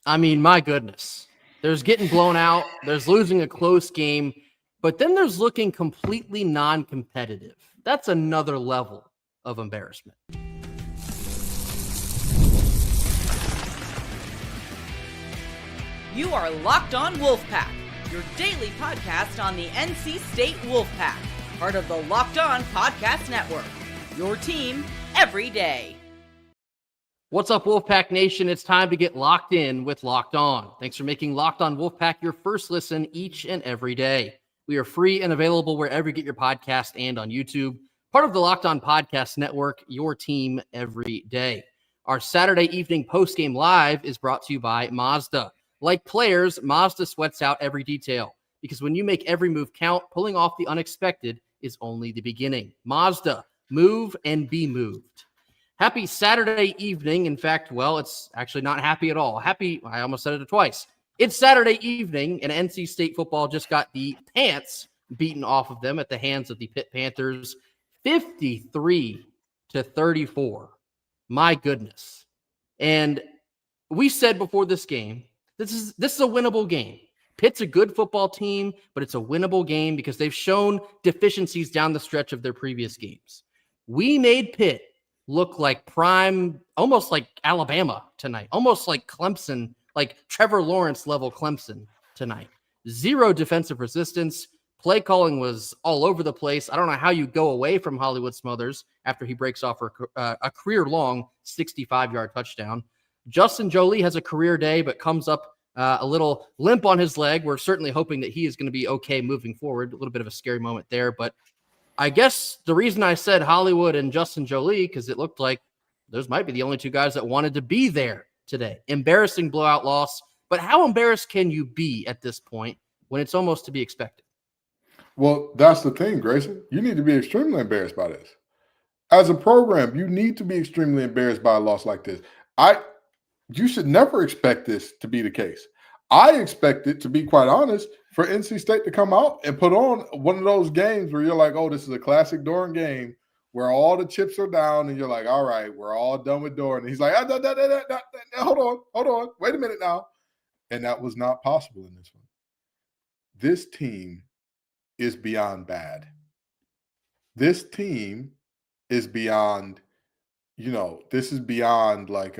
I mean, my goodness. There's getting blown out. There's losing a close game. But then there's looking completely non-competitive. That's another level of embarrassment. You are Locked On Wolfpack, your daily podcast on the NC State Wolfpack, part of the Locked On Podcast Network, your team every day. What's up, Wolfpack Nation? It's time to get locked in with Locked On. Thanks for making Locked On Wolfpack your first listen each and every day. We are free and available wherever you get your podcast and on YouTube. Part of the Locked On Podcast Network, your team every day. Our Saturday evening postgame live is brought to you by Mazda. Like players, Mazda sweats out every detail because when you make every move count, pulling off the unexpected is only the beginning. Mazda, move and be moved. Happy Saturday evening. In fact, well, it's actually not happy at all. I almost said it twice. It's Saturday evening, and NC State football just got the pants beaten off of them at the hands of the Pitt Panthers, 53-34. My goodness. And we said before this game, this is a winnable game. Pitt's a good football team, but it's a winnable game because they've shown deficiencies down the stretch of their previous games. We made Pitt look like prime, almost like Alabama tonight, almost like Clemson, like Trevor Lawrence level Clemson tonight. Zero defensive resistance. Play calling was all over the place. I don't know how you go away from Hollywood Smothers after he breaks off a career-long 65-yard touchdown. Justin Jolie has a career day, but comes up a little limp on his leg. We're certainly hoping that he is going to be okay moving forward. A little bit of a scary moment there, but I guess the reason I said Hollywood and Justin Jolie, because it looked like those might be the only two guys that wanted to be there today. Embarrassing blowout loss, but how embarrassed can you be at this point when it's almost to be expected? Well, that's the thing, Grayson. You need to be extremely embarrassed by this. As a program, you need to be extremely embarrassed by a loss like this. You should never expect this to be the case. I expect it, to be quite honest, for NC State to come out and put on one of those games where you're like, oh, this is a classic Doran game where all the chips are down and you're like, all right, we're all done with Doran. And he's like, hold on, wait a minute now. And that was not possible in this one. This team is beyond bad. This team is beyond, this is beyond like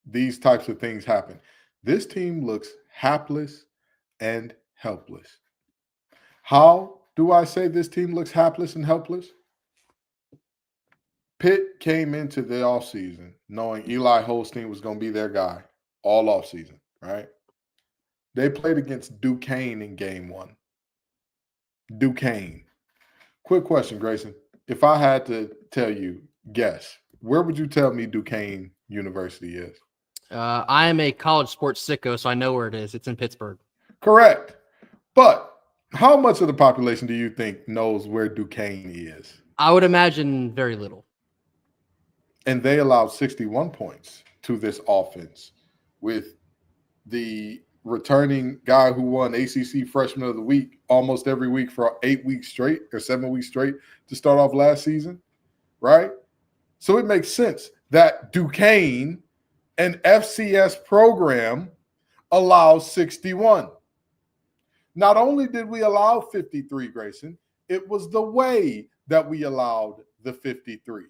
these types of things happen. This team looks hapless and helpless. How do I say this team looks hapless and helpless? Pitt came into the offseason knowing Eli Holstein was going to be their guy all offseason, right? They played against Duquesne in game one. Duquesne. Quick question, Grayson. If I had to tell you, guess, where would you tell me Duquesne University is? I am a college sports sicko, so I know where it is. It's in Pittsburgh. Correct. But how much of the population do you think knows where Duquesne is? I would imagine very little. And they allowed 61 points to this offense with the returning guy who won ACC Freshman of the Week almost every week for 8 weeks straight or 7 weeks straight to start off last season, right? So it makes sense that Duquesne, an FCS program, allows 61. Not only did we allow 53, Grayson, it was the way that we allowed the 53.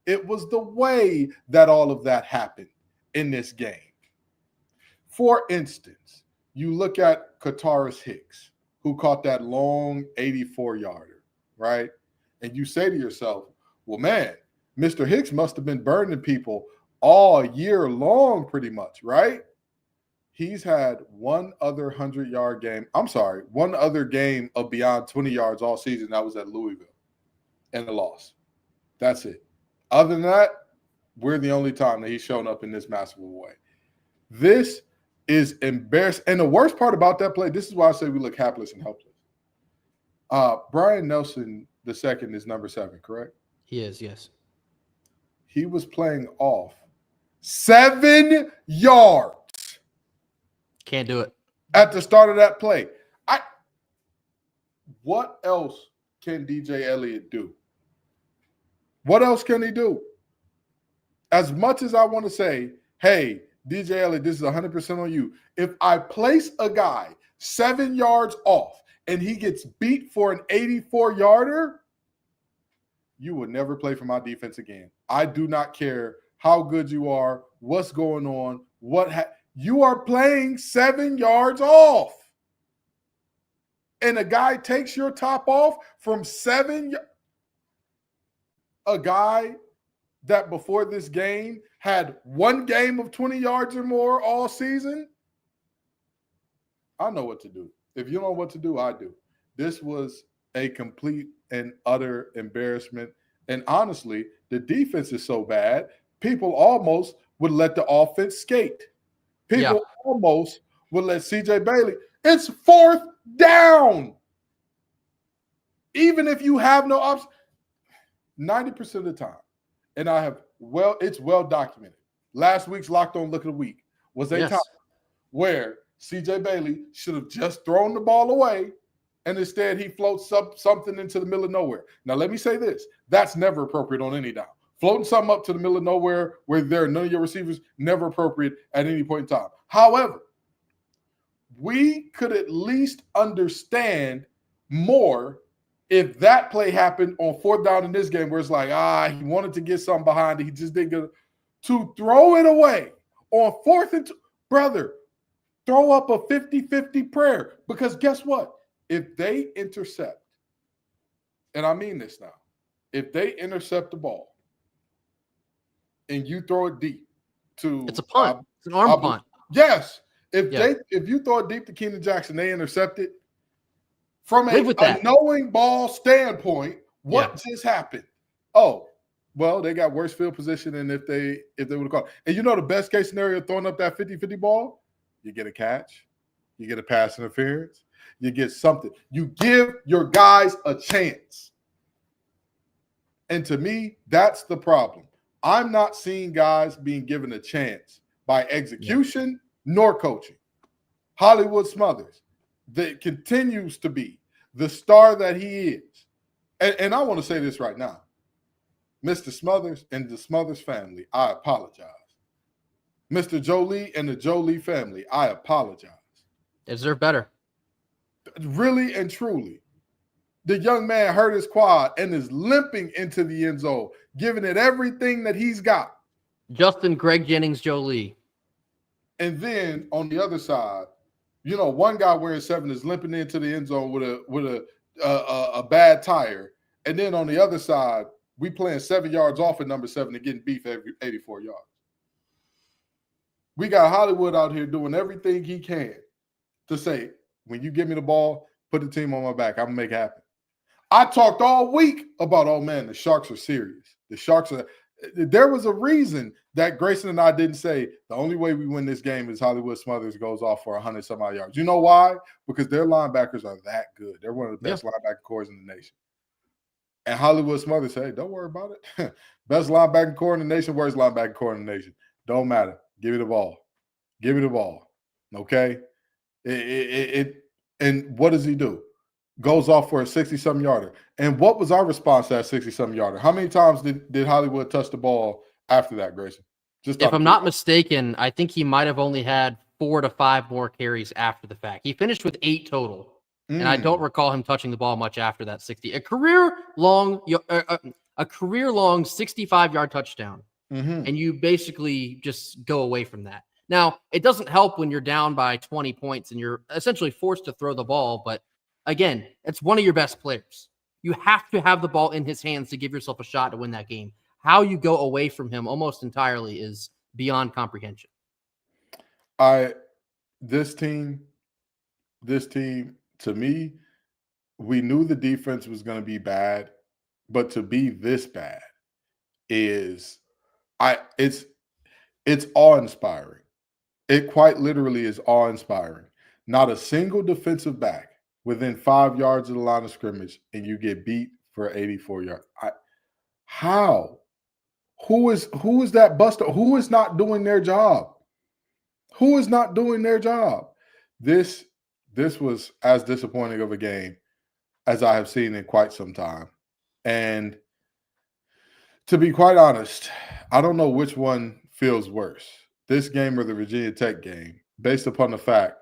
It was the way that all of that happened in this game. For instance, you look at Kataris Hicks, who caught that long 84-yarder, right? And you say to yourself, well, man, Mr. Hicks must have been burning people all year long pretty much, right? He's had one other 100-yard game. One other game of beyond 20 yards all season. That was at Louisville and a loss. That's it. Other than that, we're the only time that he's shown up in this massive way. This is embarrassing. And the worst part about that play, this is why I say we look hapless and helpless. Brian Nelson II is number 7, correct? He is, yes. He was playing off 7 yards. Can't do it. At the start of that play. What else can DJ Elliott do? What else can he do? As much as I want to say, hey, DJ Elliott, this is 100% on you. If I place a guy 7 yards off and he gets beat for an 84-yarder, you will never play for my defense again. I do not care how good you are, what's going on, you are playing 7 yards off. And a guy takes your top off from 7. A guy that before this game had one game of 20 yards or more all season. I know what to do. If you know what to do, I do. This was a complete and utter embarrassment. And honestly, the defense is so bad, people almost would let the offense skate. People almost would let CJ Bailey. It's 4th down. Even if you have no option, 90% of the time, and it's well documented. Last week's Locked On Look of the Week was a time where CJ Bailey should have just thrown the ball away, and instead he floats something into the middle of nowhere. Now, let me say this. That's never appropriate on any down. Floating something up to the middle of nowhere where there are none of your receivers, never appropriate at any point in time. However, we could at least understand more if that play happened on 4th down in this game where it's like, he wanted to get something behind it. He just didn't get it. To throw it away on 4th and 2, brother, throw up a 50-50 prayer. Because guess what? If they intercept, and I mean this now, if they intercept the ball and you throw it deep to... It's a punt. It's an arm punt. Yes. If you throw it deep to Keenan Jackson, they intercept it. From a knowing ball standpoint, what just happened? Oh, well, they got worse field position than if they would have caught. And you know the best case scenario throwing up that 50-50 ball? You get a catch. You get a pass interference. You get something. You give your guys a chance. And to me, that's the problem. I'm not seeing guys being given a chance by execution nor coaching. Hollywood Smothers, that continues to be the star that he is. And I want to say this right now. Mr. Smothers and the Smothers family, I apologize. Mr. Jolie and the Jolie family, I apologize. They deserve better. Really and truly. The young man hurt his quad and is limping into the end zone, giving it everything that he's got. Justin Greg Jennings Jolie. And then on the other side, one guy wearing 7 is limping into the end zone with a bad tire. And then on the other side, we playing 7 yards off at number 7 and getting beef every 84 yards. We got Hollywood out here doing everything he can to say, when you give me the ball, put the team on my back. I'm going to make it happen. I talked all week about, the Sharks are serious. The Sharks are – there was a reason that Grayson and I didn't say the only way we win this game is Hollywood Smothers goes off for 100-some-odd yards. You know why? Because their linebackers are that good. They're one of the best linebacker cores in the nation. And Hollywood Smothers say, don't worry about it. Best linebacker core in the nation, worst linebacker core in the nation. Don't matter. Give me the ball. Give me the ball. Okay? And what does he do? Goes off for a 60-something yarder. And what was our response to that 60-something yarder? How many times did Hollywood touch the ball after that, Grayson? If I'm not mistaken, I think he might have only had 4 to 5 more carries after the fact. He finished with 8 total. And I don't recall him touching the ball much after that 60. A career-long 65-yard touchdown. And you basically just go away from that. Now, it doesn't help when you're down by 20 points and you're essentially forced to throw the ball. But again, it's one of your best players. You have to have the ball in his hands to give yourself a shot to win that game. How you go away from him almost entirely is beyond comprehension. This team, to me, we knew the defense was going to be bad, but to be this bad it's awe-inspiring. It quite literally is awe-inspiring. Not a single defensive back within 5 yards of the line of scrimmage, and you get beat for 84 yards. How? Who is that buster? Who is not doing their job? Who is not doing their job? This was as disappointing of a game as I have seen in quite some time. And to be quite honest, I don't know which one feels worse. this game or the Virginia Tech game based upon the fact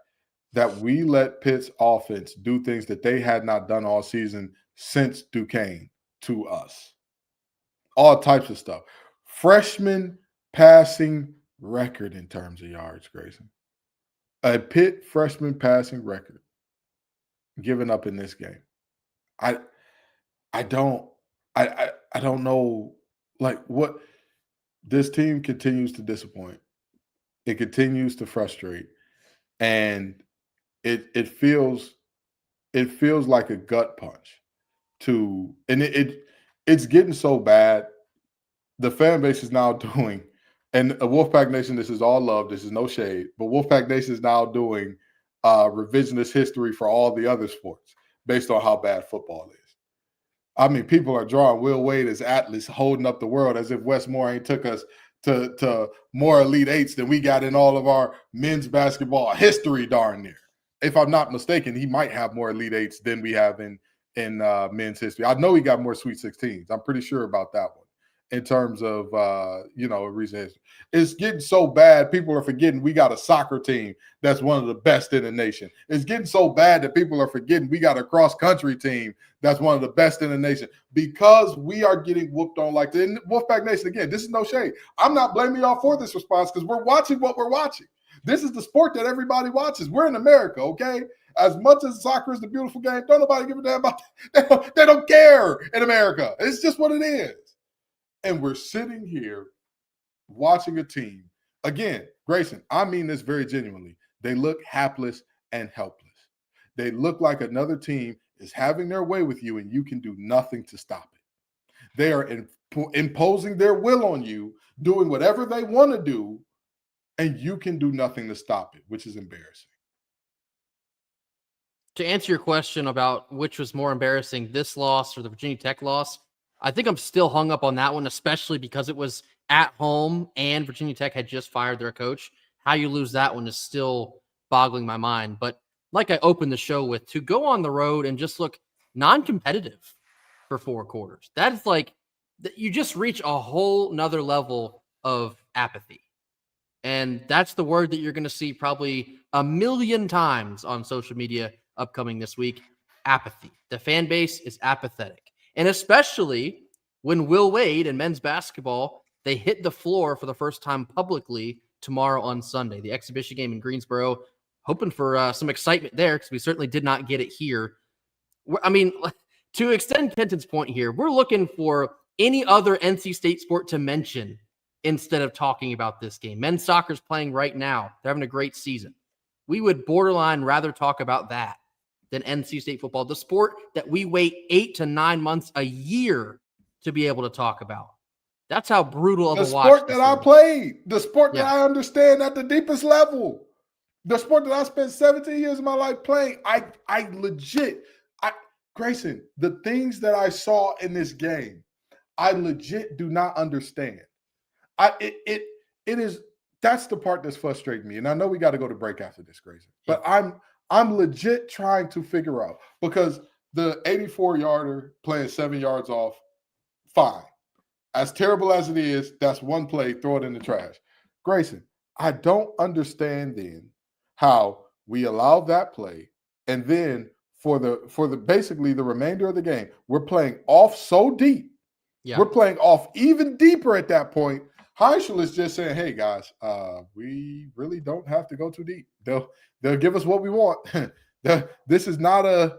that we let Pitt's offense do things that they had not done all season since Duquesne to us. All types of stuff. Freshman passing record in terms of yards, Grayson. A Pitt freshman passing record given up in this game. I don't know, like, what this team continues to disappoint. It continues to frustrate, and it feels like a gut punch it's getting so bad. The fan base is now doing, and Wolfpack Nation, this is all love, this is no shade, but Wolfpack Nation is now doing revisionist history for all the other sports based on how bad football is. I mean, people are drawing Will Wade as Atlas, holding up the world as if Westmore ain't took us to more Elite Eights than we got in all of our men's basketball history, darn near. If I'm not mistaken, he might have more Elite Eights than we have in men's history. I know he got more Sweet 16s. I'm pretty sure about that one in terms of, recent history. It's getting so bad, people are forgetting we got a soccer team that's one of the best in the nation. It's getting so bad that people are forgetting we got a cross-country team that's one of the best in the nation because we are getting whooped on like this. And Wolfpack Nation, again, this is no shade. I'm not blaming y'all for this response because we're watching what we're watching. This is the sport that everybody watches. We're in America, okay? As much as soccer is the beautiful game, don't nobody give a damn about that. They don't care in America. It's just what it is. And we're sitting here watching a team. Again, Grayson, I mean this very genuinely. They look hapless and helpless. They look like another team is having their way with you and you can do nothing to stop it. They are imposing their will on you, doing whatever they want to do, and you can do nothing to stop it, which is embarrassing. To answer your question about which was more embarrassing, this loss or the Virginia Tech loss, I think I'm still hung up on that one, especially because it was at home and Virginia Tech had just fired their coach. How you lose that one is still boggling my mind. But like I opened the show with, to go on the road and just look non-competitive for 4 quarters, that's like, you just reach a whole nother level of apathy. And that's the word that you're going to see probably a million times on social media upcoming this week. Apathy. The fan base is apathetic. And especially when Will Wade and men's basketball, they hit the floor for the first time publicly tomorrow on Sunday, the exhibition game in Greensboro. Hoping for some excitement there because we certainly did not get it here. I mean, to extend Kenton's point here, we're looking for any other NC State sport to mention instead of talking about this game. Men's soccer is playing right now. They're having a great season. We would borderline rather talk about that than NC State football, the sport that we wait 8 to 9 months a year to be able to talk about. That's how brutal of a watch. The sport that I played, the sport that I understand at the deepest level, the sport that I spent 17 years of my life playing. Grayson, the things that I saw in this game, I legit do not understand. That's the part that's frustrating me. And I know we got to go to break after this, Grayson, but I'm legit trying to figure out, because the 84-yarder playing 7 yards off, fine. As terrible as it is, that's one play, throw it in the trash. Grayson, I don't understand then how we allowed that play, and then for the basically the remainder of the game, we're playing off so deep. Yeah. We're playing off even deeper at that point. Heishel is just saying, hey guys, we really don't have to go too deep. They'll give us what we want. This is not a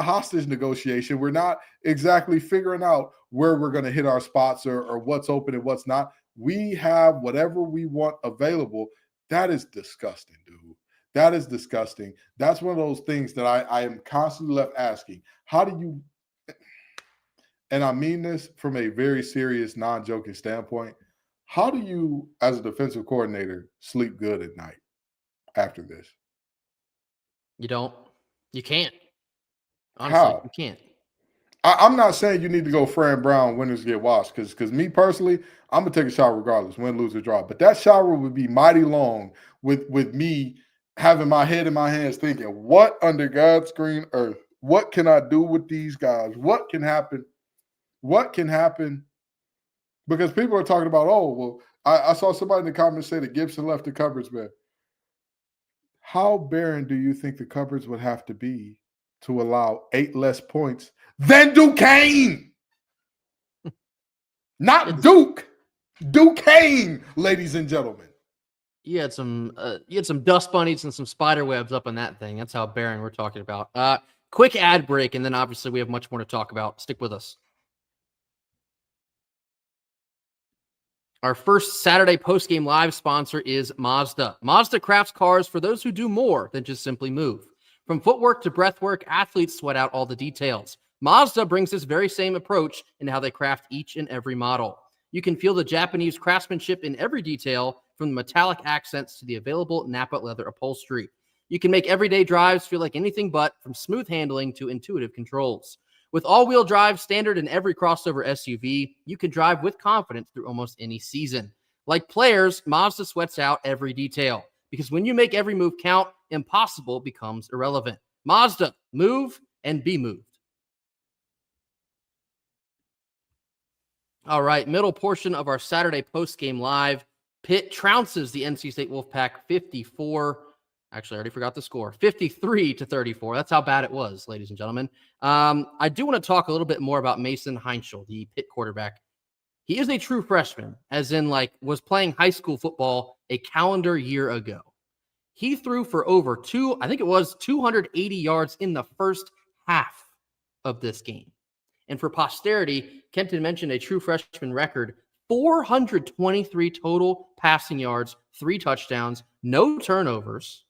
hostage negotiation. We're not exactly figuring out where we're going to hit our spots or what's open and what's not. We have whatever we want available. That is disgusting, dude. That is disgusting. That's one of those things that I am constantly left asking. How do you, and I mean this from a very serious, non-joking standpoint, how do you, as a defensive coordinator, sleep good at night after this? You don't. You can't. Honestly, how? You can't. I'm not saying you need to go Fran Brown, winners get washed, because me personally, I'm going to take a shower regardless, win, lose, or draw. But that shower would be mighty long with me having my head in my hands thinking, what under God's green earth? What can I do with these guys? What can happen? What can happen? Because people are talking about, oh, well, I saw somebody in the comments say that Gibson left the cupboards, man. How barren do you think the cupboards would have to be to allow 8 less points than Duquesne? Not Duke. Duquesne, ladies and gentlemen. You had some dust bunnies and some spider webs up in that thing. That's how barren we're talking about. Quick ad break, and then obviously we have much more to talk about. Stick with us. Our first Saturday post-game live sponsor is Mazda. Mazda crafts cars for those who do more than just simply move. From footwork to breathwork, athletes sweat out all the details. Mazda brings this very same approach in how they craft each and every model. You can feel the Japanese craftsmanship in every detail, from the metallic accents to the available Napa leather upholstery. You can make everyday drives feel like anything but, from smooth handling to intuitive controls. With all-wheel drive standard in every crossover SUV, you can drive with confidence through almost any season. Like players, Mazda sweats out every detail, because when you make every move count, impossible becomes irrelevant. Mazda, move and be moved. All right, middle portion of our Saturday post-game live. Pitt trounces the NC State Wolfpack 54. Actually, I already forgot the score. 53-34. That's how bad it was, ladies and gentlemen. I do want to talk a little bit more about Mason Heinschel, the Pitt quarterback. He is a true freshman, as in was playing high school football a calendar year ago. He threw for over 280 yards in the first half of this game. And for posterity, Kenton mentioned a true freshman record, 423 total passing yards, 3 touchdowns, no turnovers.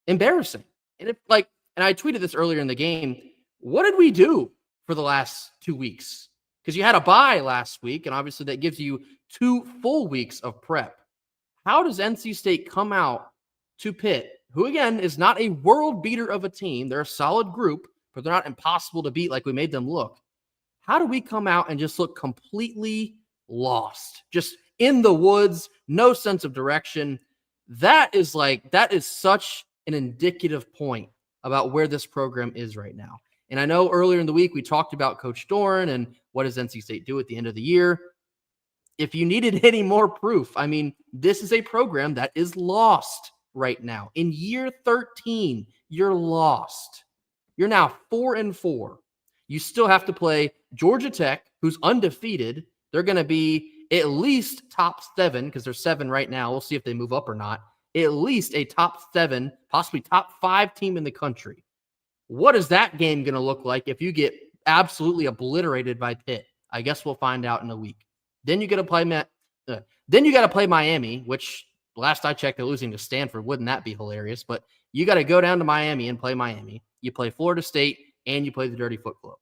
Embarrassing. And I tweeted this earlier in the game. What did we do for the last 2 weeks? Because you had a bye last week, and obviously that gives you 2 full weeks of prep. How does NC State come out to Pitt, who again is not a world beater of a team? They're a solid group, but they're not impossible to beat like we made them look. How do we come out and just look completely lost? Just in the woods, no sense of direction. That is such an indicative point about where this program is right now. And I know earlier in the week we talked about Coach Doran and what does NC State do at the end of the year. If you needed any more proof, this is a program that is lost right now. In year 13, you're lost. You're now 4-4. You still have to play Georgia Tech, who's undefeated. They're going to be at least top 7, because they're 7 right now. We'll see if they move up or not. At least a top 7, possibly top 5 team in the country. What is that game going to look like if you get absolutely obliterated by Pitt? I guess we'll find out in a week. Then you got to play Miami, which last I checked, they're losing to Stanford. Wouldn't that be hilarious? But you got to go down to Miami and play Miami. You play Florida State, and you play the Dirty Foot Club.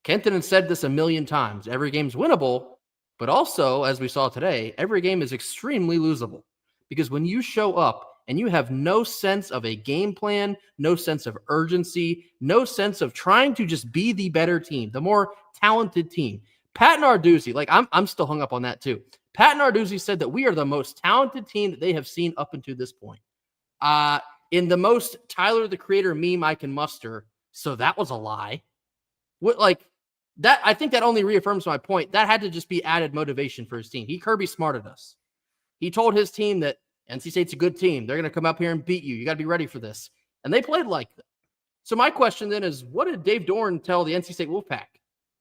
Kenton has said this a million times. Every game's winnable, but also, as we saw today, every game is extremely losable. Because when you show up and you have no sense of a game plan, no sense of urgency, no sense of trying to just be the better team, the more talented team. Pat Narduzzi, I'm still hung up on that too. Pat Narduzzi said that we are the most talented team that they have seen up until this point. In the most Tyler the Creator meme I can muster, so that was a lie. That, I think that only reaffirms my point. That had to just be added motivation for his team. Kirby smarted us. He told his team that NC State's a good team. They're going to come up here and beat you. You got to be ready for this. And they played like that. So my question then is, what did Dave Doran tell the NC State Wolfpack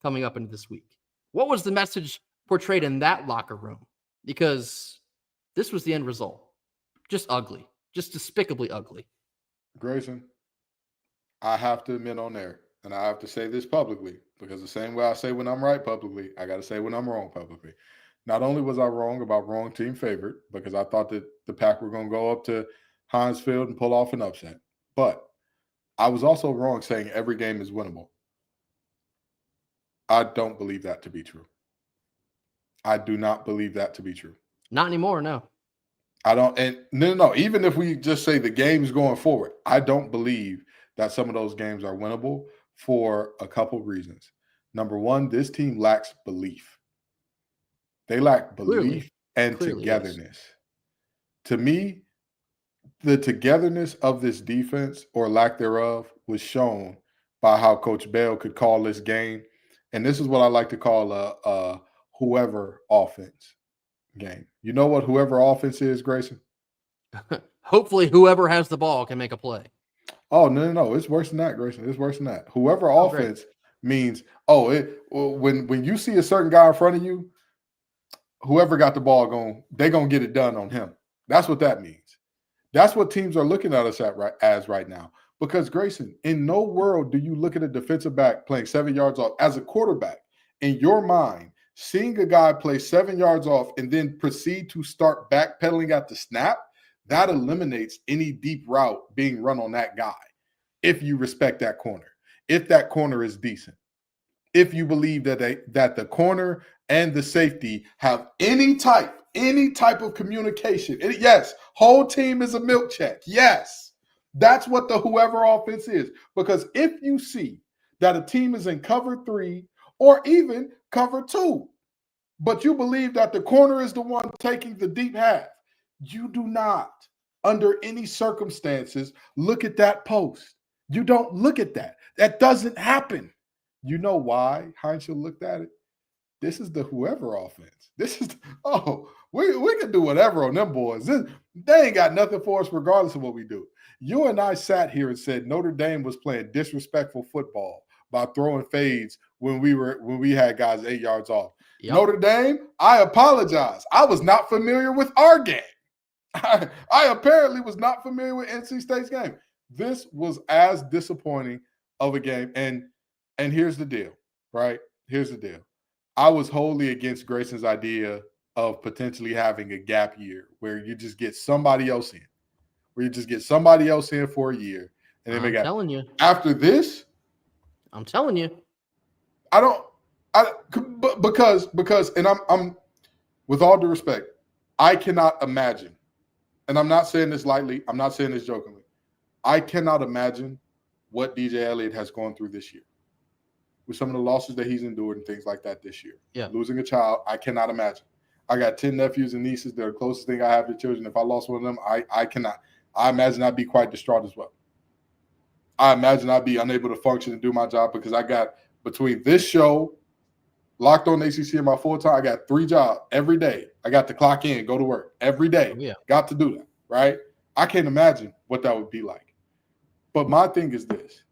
coming up into this week? What was the message portrayed in that locker room? Because this was the end result. Just ugly. Just despicably ugly. Grayson, I have to admit on there, and I have to say this publicly, because the same way I say when I'm right publicly, I got to say when I'm wrong publicly. Not only was I wrong about wrong team favorite, because I thought that the Pack were going to go up to Heinz Field and pull off an upset, but I was also wrong saying every game is winnable. I don't believe that to be true. I do not believe that to be true. Not anymore, no. I don't, and no. Even if we just say the games going forward, I don't believe that some of those games are winnable for a couple reasons. Number one, this team lacks belief. They lack belief and togetherness. To me, the togetherness of this defense, or lack thereof, was shown by how Coach Bell could call this game. And this is what I like to call a whoever offense game. You know what whoever offense is, Grayson? Hopefully whoever has the ball can make a play. Oh, no. It's worse than that, Grayson. It's worse than that. Whoever offense means, when you see a certain guy in front of you, whoever got the ball they're going to get it done on him. That's what that means. That's what teams are looking at us as right now. Because, Grayson, in no world do you look at a defensive back playing 7 yards off as a quarterback. In your mind, seeing a guy play 7 yards off and then proceed to start backpedaling at the snap, that eliminates any deep route being run on that guy. If you respect that corner, if that corner is decent, if you believe that the corner and the safety have any type of communication. Yes, whole team is a milk check. Yes, that's what the whoever offense is. Because if you see that a team is in cover 3 or even cover 2, but you believe that the corner is the one taking the deep half, you do not, under any circumstances, look at that post. You don't look at that. That doesn't happen. You know why Heinzel looked at it? This is the whoever offense. We can do whatever on them boys. They ain't got nothing for us regardless of what we do. You and I sat here and said Notre Dame was playing disrespectful football by throwing fades when we had guys 8 yards off. Yep. Notre Dame, I apologize. I was not familiar with our game. I apparently was not familiar with NC State's game. This was as disappointing of a game. And here's the deal, right? Here's the deal. I was wholly against Grayson's idea of potentially having a gap year where you just get somebody else in, for a year. And then I'm telling you. After this, I'm telling you. Because I'm with all due respect, I cannot imagine, and I'm not saying this lightly, I'm not saying this jokingly, I cannot imagine what DJ Elliott has gone through this year with some of the losses that he's endured and things like that this year. Yeah. Losing a child, I cannot imagine. I got 10 nephews and nieces. They're the closest thing I have to children. If I lost one of them, I cannot. I imagine I'd be quite distraught as well. I imagine I'd be unable to function and do my job because I got, between this show, Locked On ACC, and my full time, I got 3 jobs every day. I got to clock in, go to work every day. Oh, yeah. Got to do that, right? I can't imagine what that would be like. But my thing is this.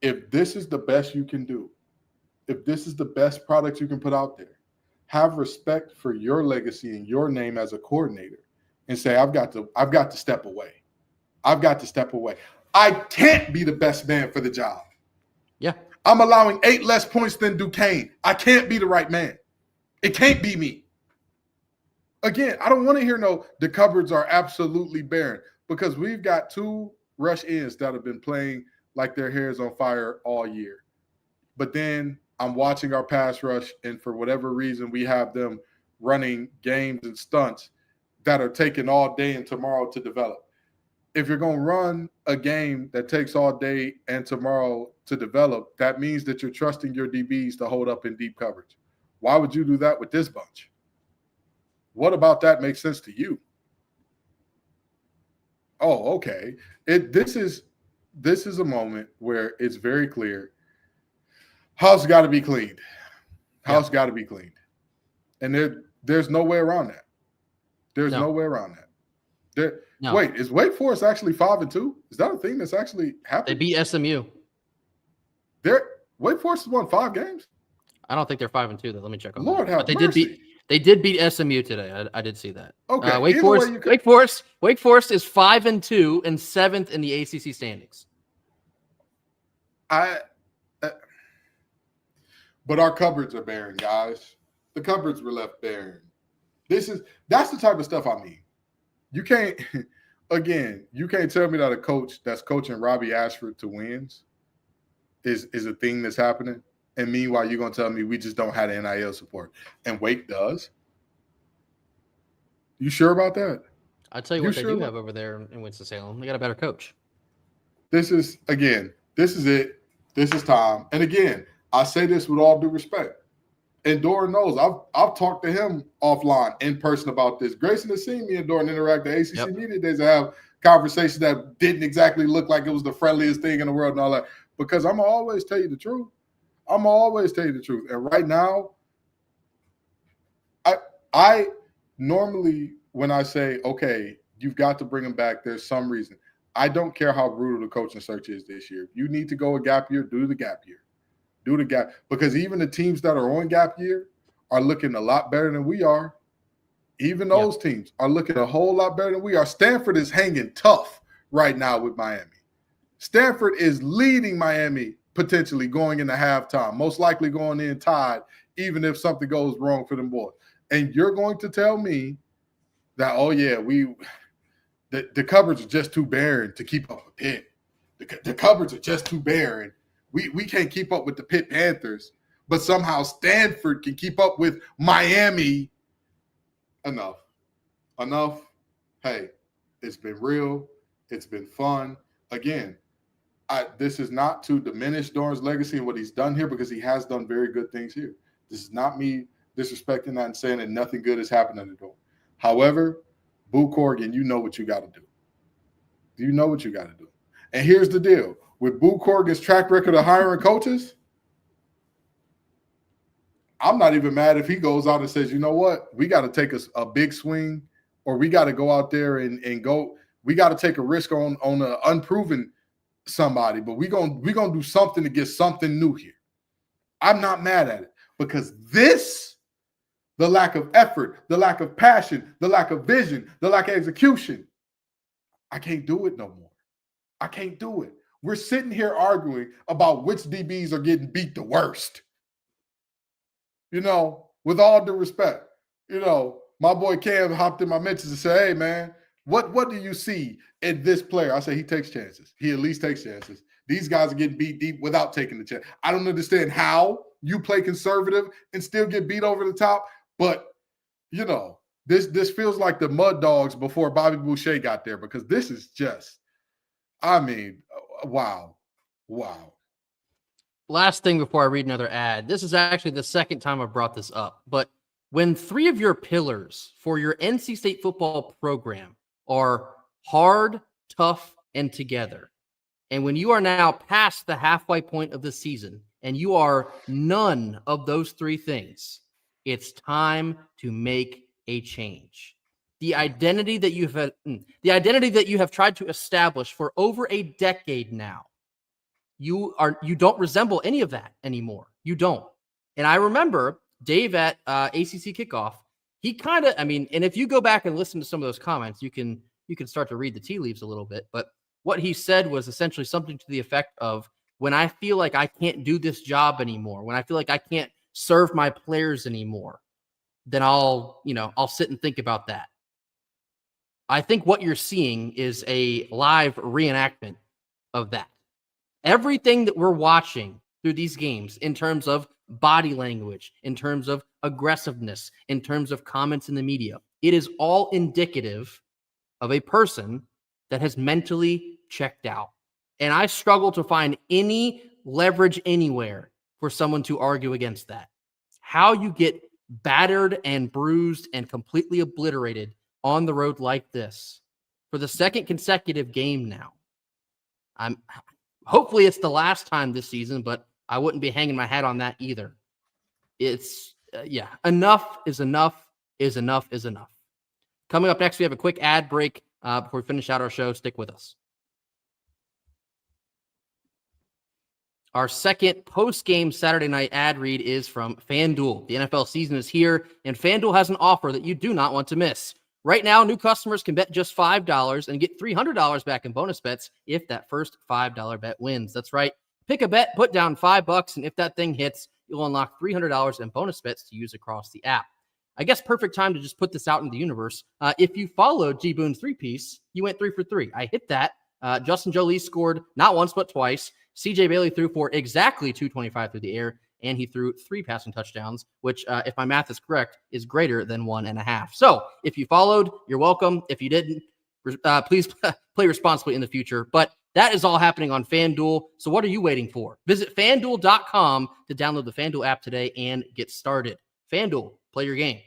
If this is the best you can do, if this is the best product you can put out there, have respect for your legacy and your name as a coordinator and say, I've got to step away. I've got to step away. I can't be the best man for the job. Yeah. I'm allowing 8 less points than Duquesne. I can't be the right man. It can't be me. Again, I don't want to hear the cupboards are absolutely barren because we've got 2 rush ends that have been playing like their hair is on fire all year. But then I'm watching our pass rush, and for whatever reason, we have them running games and stunts that are taking all day and tomorrow to develop. If you're going to run a game that takes all day and tomorrow to develop, that means that you're trusting your DBs to hold up in deep coverage. Why would you do that with this bunch? What about that makes sense to you? Oh, okay. This is a moment where it's very clear. House got to be cleaned. House got to be cleaned. And there's no way around that. There's no way around that. Wait, is Wake Forest actually 5-2? Is that a thing that's actually happening? They beat SMU. Wake Forest has won 5 games? I don't think they're 5-2 though. Let me check on Lord that. have But mercy. They did beat SMU today. I did see that. Okay. Wake Forest is 5-2 and 7th in the ACC standings. But our cupboards are barren, guys. The cupboards were left barren. That's the type of stuff I mean. You can't tell me that a coach that's coaching Robbie Ashford to wins is a thing that's happening. And meanwhile, you're going to tell me we just don't have the NIL support. And Wake does? You sure about that? I'll tell you what they do have over there in Winston-Salem. They got a better coach. This is it. This is time. And again, I say this with all due respect. And Doran knows. I've talked to him offline, in person about this. Grayson has seen me and Doran interact at ACC Media Days and have conversations that didn't exactly look like it was the friendliest thing in the world and all that. Because I'm going to always tell you the truth. And right now, I normally, when I say, okay, you've got to bring him back, there's some reason. I don't care how brutal the coaching search is this year. If you need to go a gap year, do the gap year. Do the gap. Because even the teams that are on gap year are looking a lot better than we are. Even those teams are looking a whole lot better than we are. Stanford is hanging tough right now with Miami. Stanford is leading Miami potentially going into halftime, most likely going in tied, even if something goes wrong for them boys. And you're going to tell me that, oh, yeah, the cupboards are just too barren to keep up with Pitt. The cupboards are just too barren. We can't keep up with the Pitt Panthers, but somehow Stanford can keep up with Miami. Enough. Hey, it's been real. It's been fun. Again, this is not to diminish Doran's legacy and what he's done here, because he has done very good things here. This is not me disrespecting that and saying that nothing good has happened under Doran. However, Boo Corrigan, you know what you got to do. You know what you got to do. And here's the deal. With Boo Corrigan's track record of hiring coaches, I'm not even mad if he goes out and says, you know what, we got to take a big swing, or we got to go out there and go. We got to take a risk on an unproven somebody, but we're gonna do something to get something new here. I'm not mad at it, because the lack of effort, the lack of passion, the lack of vision, the lack of execution, I can't do it no more. I can't do it. We're sitting here arguing about which DBs are getting beat the worst. With all due respect, my boy Cam hopped in my mentions and said, hey, man, what do you see in this player? I say he takes chances. He at least takes chances. These guys are getting beat deep without taking the chance. I don't understand how you play conservative and still get beat over the top, but, this feels like the Mud Dogs before Bobby Boucher got there, because this is just, wow. Last thing before I read another ad. This is actually the second time I've brought this up, but when three of your pillars for your NC State football program are hard, tough, and together, and when you are now past the halfway point of the season and you are none of those three things, it's time to make a change. The identity that you have tried to establish for over a decade now, you don't resemble any of that anymore. You don't. And I remember Dave at ACC Kickoff, he kind of, and if you go back and listen to some of those comments, you can start to read the tea leaves a little bit. But what he said was essentially something to the effect of, when I feel like I can't do this job anymore, when I feel like I can't serve my players anymore, then I'll sit and think about that. I think what you're seeing is a live reenactment of that. Everything that we're watching through these games, in terms of body language, in terms of aggressiveness, in terms of comments in the media, it is all indicative of a person that has mentally checked out. And I struggle to find any leverage anywhere for someone to argue against that. How you get battered and bruised and completely obliterated on the road like this for the second consecutive game now. Hopefully it's the last time this season, but I wouldn't be hanging my hat on that either. It's, enough is enough is enough is enough. Coming up next, we have a quick ad break before we finish out our show. Stick with us. Our second post-game Saturday night ad read is from FanDuel. The NFL season is here, and FanDuel has an offer that you do not want to miss. Right now, new customers can bet just $5 and get $300 back in bonus bets if that first $5 bet wins. That's right. Pick a bet, put down $5, and if that thing hits, you'll unlock $300 in bonus bets to use across the app. I guess perfect time to just put this out in the universe. If you followed G Boone's three-piece, you went 3 for 3. I hit that. Justin Jolie scored not once but twice. CJ Bailey threw for exactly 225 through the air, and he threw 3 passing touchdowns, which, if my math is correct, is greater than 1.5. So if you followed, you're welcome. If you didn't, please play responsibly in the future. But that is all happening on FanDuel. So what are you waiting for? Visit FanDuel.com to download the FanDuel app today and get started. FanDuel, play your game.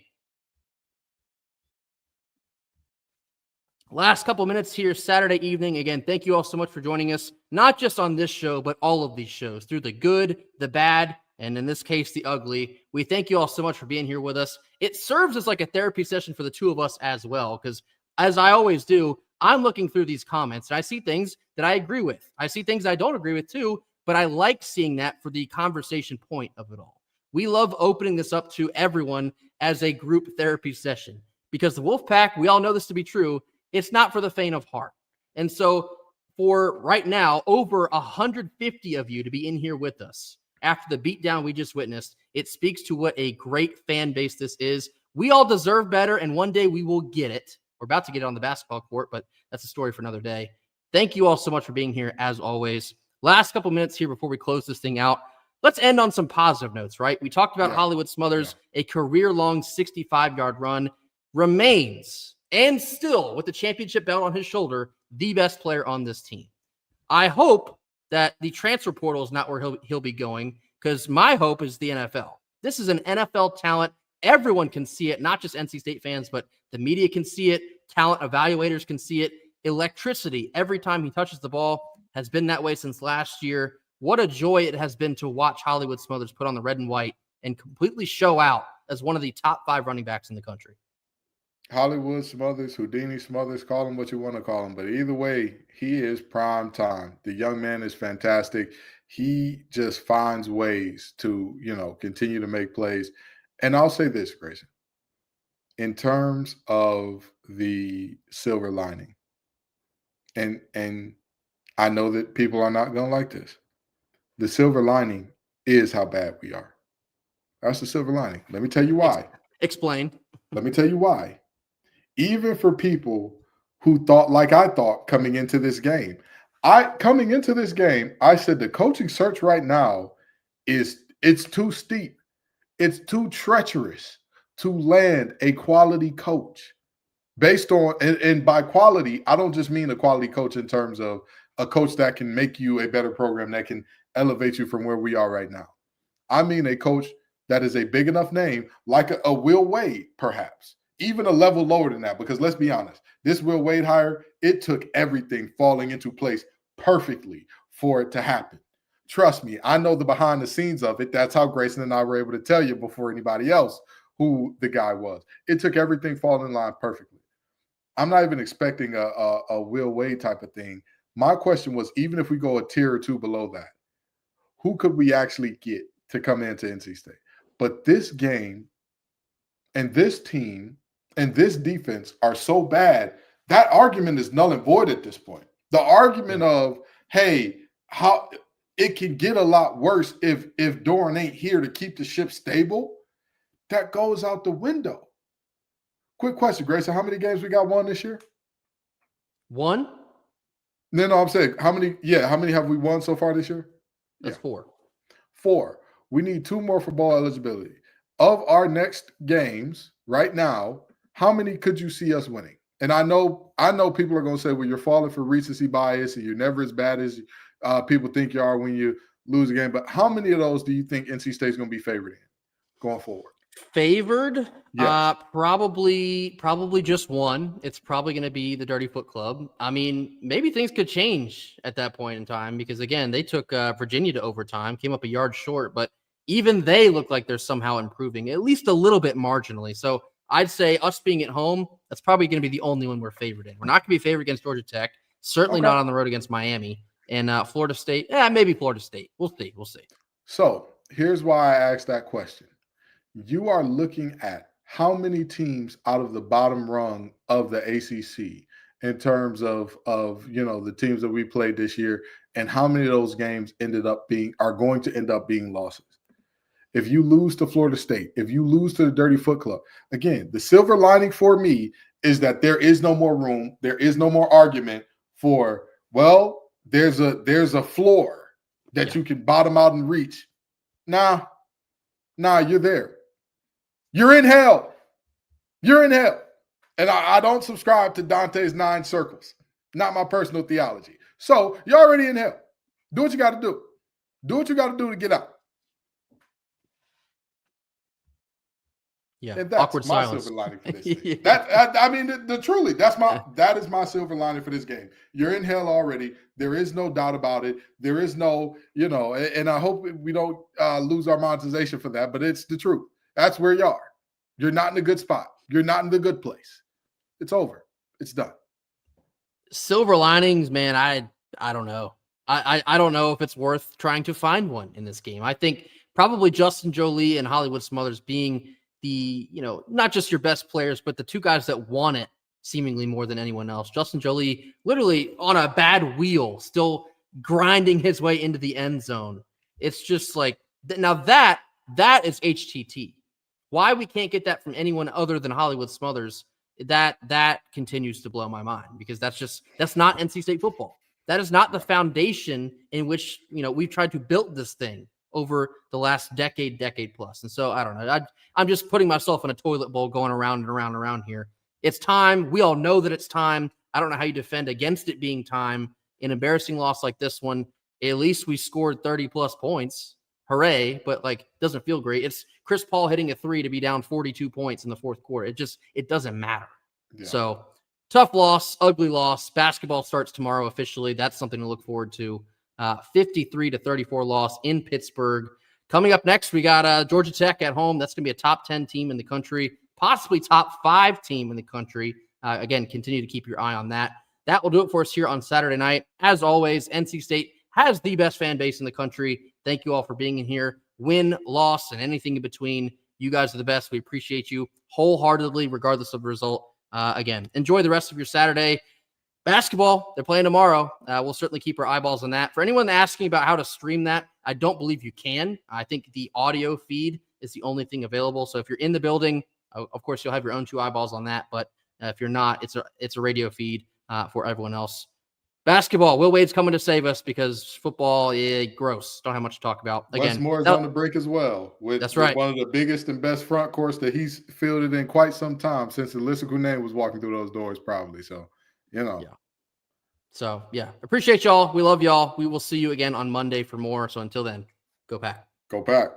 Last couple minutes here Saturday evening. Again, thank you all so much for joining us, not just on this show, but all of these shows, through the good, the bad, and in this case, the ugly. We thank you all so much for being here with us. It serves as like a therapy session for the two of us as well, because as I always do, I'm looking through these comments and I see things that I agree with. I see things I don't agree with too, but I like seeing that for the conversation point of it all. We love opening this up to everyone as a group therapy session because the Wolfpack, we all know this to be true, it's not for the faint of heart. And so for right now, over 150 of you to be in here with us after the beatdown we just witnessed, it speaks to what a great fan base this is. We all deserve better, and one day we will get it. We're about to get it on the basketball court, but that's a story for another day. Thank you all so much for being here, as always. Last couple minutes here before we close this thing out. Let's end on some positive notes, right? We talked about Hollywood Smothers, a career-long 65-yard run, remains, and still with the championship belt on his shoulder, the best player on this team. I hope that the transfer portal is not where he'll be going, because my hope is the NFL. This is an NFL talent. Everyone can see it, not just NC State fans, but the media can see it. Talent evaluators can see it. Electricity every time he touches the ball has been that way since last year. What a joy it has been to watch Hollywood Smothers put on the red and white and completely show out as one of the top 5 running backs in the country. Hollywood Smothers, Houdini Smothers, call him what you want to call him. But either way, he is prime time. The young man is fantastic. He just finds ways to, continue to make plays. And I'll say this, Grayson, in terms of the silver lining, and I know that people are not going to like this. The silver lining is how bad we are. That's the silver lining. Let me tell you why. Explain. Let me tell you why. Even for people who thought like I thought coming into this game, I said the coaching search right now it's too steep. It's too treacherous to land a quality coach based on, and by quality, I don't just mean a quality coach in terms of a coach that can make you a better program, that can elevate you from where we are right now. I mean a coach that is a big enough name, like a Will Wade, perhaps, even a level lower than that, because let's be honest, this Will Wade hire, it took everything falling into place perfectly for it to happen. Trust me, I know the behind the scenes of it. That's how Grayson and I were able to tell you before anybody else who the guy was. It took everything falling in line perfectly. I'm not even expecting a Will Wade type of thing. My question was, even if we go a tier or two below that, who could we actually get to come into NC State? But this game and this team and this defense are so bad, that argument is null and void at this point. The argument of, hey, how it can get a lot worse if Doran ain't here to keep the ship stable, that goes out the window. Quick question, Grayson, how many games we got won this year? 1? No, I'm saying how many have we won so far this year? That's 4. 4. We need 2 more for bowl eligibility. Of our next games right now, how many could you see us winning? And I know people are going to say, well, you're falling for recency bias and you're never as bad as people think you are when you lose a game. But how many of those do you think NC State's going to be favored in going forward? Favored? Yes. Probably just one. It's probably going to be the Dirty Foot Club. I mean, maybe things could change at that point in time because, again, they took Virginia to overtime, came up a yard short, but even they look like they're somehow improving, at least a little bit marginally. So I'd say us being at home, that's probably going to be the only one we're favored in. We're not going to be favored against Georgia Tech, certainly not on the road against Miami. And Florida State, maybe Florida State. We'll see. So here's why I asked that question. You are looking at how many teams out of the bottom rung of the ACC in terms of the teams that we played this year, and how many of those games are going to end up being losses. If you lose to Florida State, if you lose to the Dirty Foot Club, again, the silver lining for me is that there is no more room, there is no more argument for, well, there's a floor that you can bottom out and reach. Nah, you're there. You're in hell. And I don't subscribe to Dante's 9 circles. Not my personal theology. So you're already in hell. Do what you got to do. Do what you got to do to get out. Yeah. And that's Awkward my silence. silver lining for this Yeah. thing. I mean, truly, that is my silver lining for this game. You're in hell already. There is no doubt about it. There is no, and I hope we don't lose our monetization for that, but it's the truth. That's where you are. You're not in a good spot. You're not in the good place. It's over. It's done. Silver linings, man, I don't know. I don't know if it's worth trying to find one in this game. I think probably Justin Jolie and Hollywood Smothers being the, not just your best players, but the two guys that want it seemingly more than anyone else. Justin Jolie literally on a bad wheel, still grinding his way into the end zone. It's just like, now that is HTT. Why we can't get that from anyone other than Hollywood Smothers, that continues to blow my mind, because that's not NC State football. That is not the foundation in which, we've tried to build this thing over the last decade plus. And so I don't know. I'm just putting myself in a toilet bowl going around and around and around here. It's time. We all know that it's time. I don't know how you defend against it being time. An embarrassing loss like this one, at least we scored 30 plus points. Hooray. But doesn't feel great. It's Chris Paul hitting a 3 to be down 42 points in the fourth quarter. It doesn't matter. Yeah. So tough loss, ugly loss. Basketball starts tomorrow officially. That's something to look forward to. 53-34 loss in Pittsburgh. Coming up next, we got Georgia Tech at home. That's going to be a top 10 team in the country, possibly top 5 team in the country. Again, continue to keep your eye on that. That will do it for us here on Saturday night. As always, NC State has the best fan base in the country. Thank you all for being in here. Win, loss, and anything in between. You guys are the best. We appreciate you wholeheartedly, regardless of the result. Again, enjoy the rest of your Saturday. Basketball, they're playing tomorrow. We'll certainly keep our eyeballs on that. For anyone asking about how to stream that, I don't believe you can. I think the audio feed is the only thing available. So if you're in the building, of course, you'll have your own 2 eyeballs on that. But if you're not, it's a radio feed for everyone else. Basketball, Will Wade's coming to save us because football, gross. Don't have much to talk about. Again, Wes Moore is on the break as well. That's right. One of the biggest and best front courts that he's fielded in quite some time since Alyssa Gune was walking through those doors, probably. So, Yeah. So, appreciate y'all. We love y'all. We will see you again on Monday for more. So until then, go Pack. Go Pack.